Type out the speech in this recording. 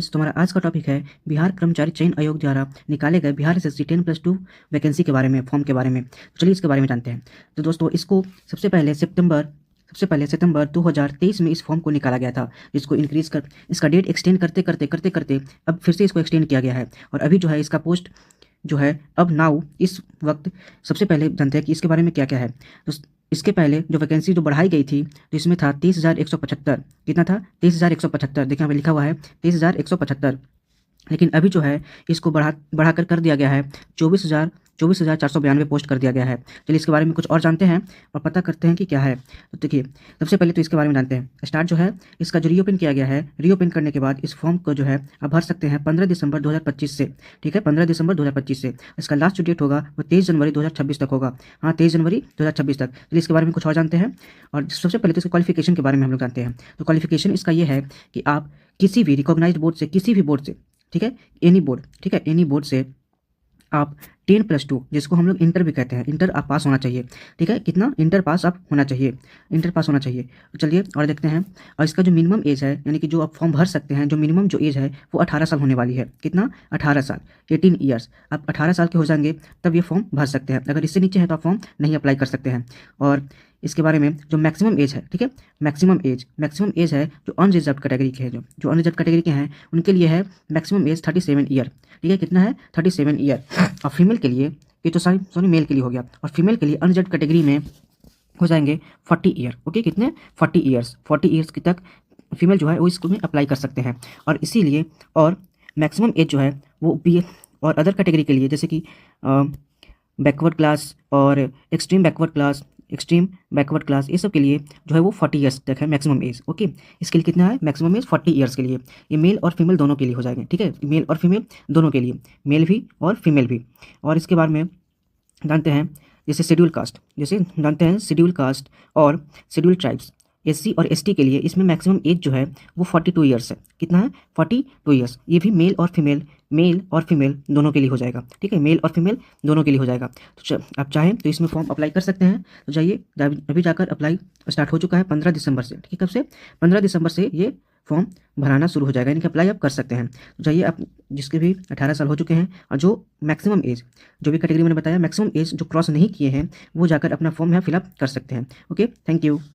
Students, तुम्हारा आज का टॉपिक है बिहार कर्मचारी चयन आयोग द्वारा निकाले गए बिहार एसएससी 10+2 वैकेंसी के बारे में, फॉर्म के बारे में। तो चलिए इसके बारे में जानते हैं। तो दोस्तों, इसको सबसे पहले सितंबर 2023 में इस फॉर्म को निकाला गया था, जिसको इंक्रीज कर इसका डेट एक्सटेंड करते अब फिर से इसको एक्सटेंड किया गया है। और अभी जो है इसका पोस्ट जो है अब नाउ इस वक्त, सबसे पहले जानते हैं कि इसके बारे में क्या क्या है। तो इसके पहले जो वैकेंसी जो बढ़ाई गई थी, तो इसमें था 30,175। कितना था? 30,175। देखिए यहाँ पे लिखा हुआ है 30,175। लेकिन अभी जो है इसको बढ़ाकर कर दिया गया है 24,492 पोस्ट कर दिया गया है। चलिए इसके बारे में कुछ और जानते हैं और पता करते हैं कि क्या है। तो देखिए, सबसे पहले तो इसके बारे में जानते हैं। स्टार्ट जो है इसका जो रीओपन किया गया है, रीओपन करने के बाद इस फॉर्म को जो है आप भर सकते हैं 15 दिसंबर 2025 से। ठीक है, 15 दिसंबर 2025 से। इसका लास्ट जो डेट होगा वो 23 जनवरी 2026 तक होगा। हाँ, 23 जनवरी 2026 तक। चलिए इसके बारे में कुछ और जानते हैं। और सबसे पहले तो इसके क्वालिफिकेशन के बारे में हम लोग जानते हैं। तो क्वालिफिकेशन इसका ये है कि आप किसी भी रिकॉग्नाइज्ड बोर्ड से, किसी भी बोर्ड से, ठीक है, एनी बोर्ड, ठीक है, एनी बोर्ड से आप 10+2, जिसको हम लोग इंटर भी कहते हैं, इंटर आप पास होना चाहिए। ठीक है, कितना? इंटर पास आप होना चाहिए, इंटर पास होना चाहिए। तो चलिए और देखते हैं। और इसका जो मिनिमम एज है, यानी कि जो आप फॉर्म भर सकते हैं, जो मिनिमम जो एज है वो 18 साल होने वाली है। कितना? 18 साल, 18 ईयर्स। आप 18 साल के हो जाएंगे तब ये फॉर्म भर सकते हैं। अगर इससे नीचे है तो आप फॉर्म नहीं अप्लाई कर सकते हैं। और इसके बारे में जो मैक्सिमम एज है, ठीक है, मैक्सिमम एज है जो अनरिजर्व कैटेगरी के हैं, जो अनरिजर्व कैटेगरी के हैं उनके लिए है मैक्सिमम एज 37 ईयर। ठीक है, कितना है? 37 ईयर। और फीमेल के लिए, ये तो सॉरी मेल के लिए हो गया, और फीमेल के लिए अनरिजर्व कैटेगरी में हो जाएंगे 40 ईयर। ओके, कितने? 40 ईयर्स की तक फीमेल जो है वो इसको में अप्लाई कर सकते हैं। और इसीलिए और मैक्सिमम एज जो है वो बी और अदर कैटेगरी के लिए, जैसे कि बैकवर्ड क्लास और एक्सट्रीम बैकवर्ड क्लास, ये सब के लिए जो है वो 40 ईयर्स तक है मैक्सिमम एज। ओके, इसके लिए कितना है? मैक्सिमम एज 40 ईयर्स के लिए। ये मेल और फीमेल दोनों के लिए हो जाएंगे। ठीक है, मेल और फीमेल दोनों के लिए, मेल भी और फीमेल भी। और इसके बारे में जानते हैं, जैसे शेड्यूल कास्ट, जैसे जानते हैं शेड्यूल कास्ट और शेड्यूल ट्राइब्स, एससी और एसटी के लिए इसमें मैक्सिमम एज जो है वो 42 ईयर्स है। कितना है? 42 ईयर्स। ये भी मेल और फीमेल दोनों के लिए हो जाएगा। ठीक है, मेल और फीमेल दोनों के लिए हो जाएगा। तो आप चाहें तो इसमें फॉर्म अप्लाई कर सकते हैं। तो जाइए, अभी जाकर अप्लाई स्टार्ट हो चुका है 15 दिसंबर से। ठीक है, कब से? 15 दिसंबर से ये फॉर्म भराना शुरू हो जाएगा, यानी कि अप्लाई आप कर सकते हैं। तो जाइए, आप जिसके भी 18 साल हो चुके हैं और जो मैक्सिमम एज, जो भी कैटेगरी मैंने बताया मैक्सिमम एज जो क्रॉस नहीं किए हैं, वो जाकर अपना फॉर्म यहाँ फिलअप कर सकते हैं। Okay, thank you.